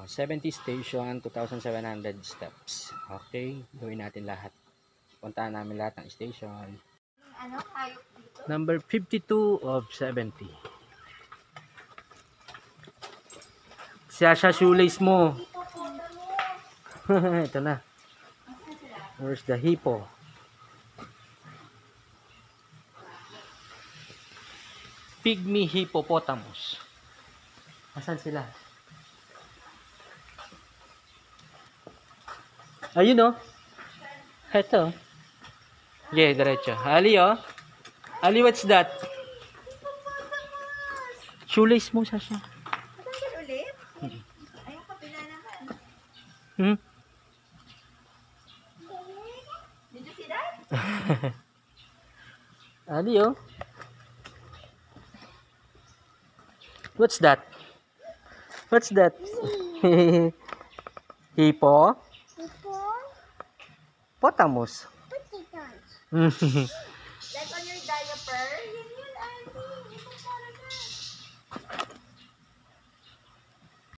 70 station, 2,700 steps. Okay, gawin natin lahat. Puntahan namin lahat ng station. Ano, hayop dito? Number 52 of 70. Siya shoelace mo. Ito na. Where's the hippo? Pygmy hippopotamus. Asan sila? Ayun oh. Ito. Yeah, diretso. Ali oh. Ali, what's that? Shoelace mo, Sasha. Matanggal ulit? Ayun, kapila naman. Hmm? Did you see that? Ali oh. What's that? What's that? Hippo? Potamus.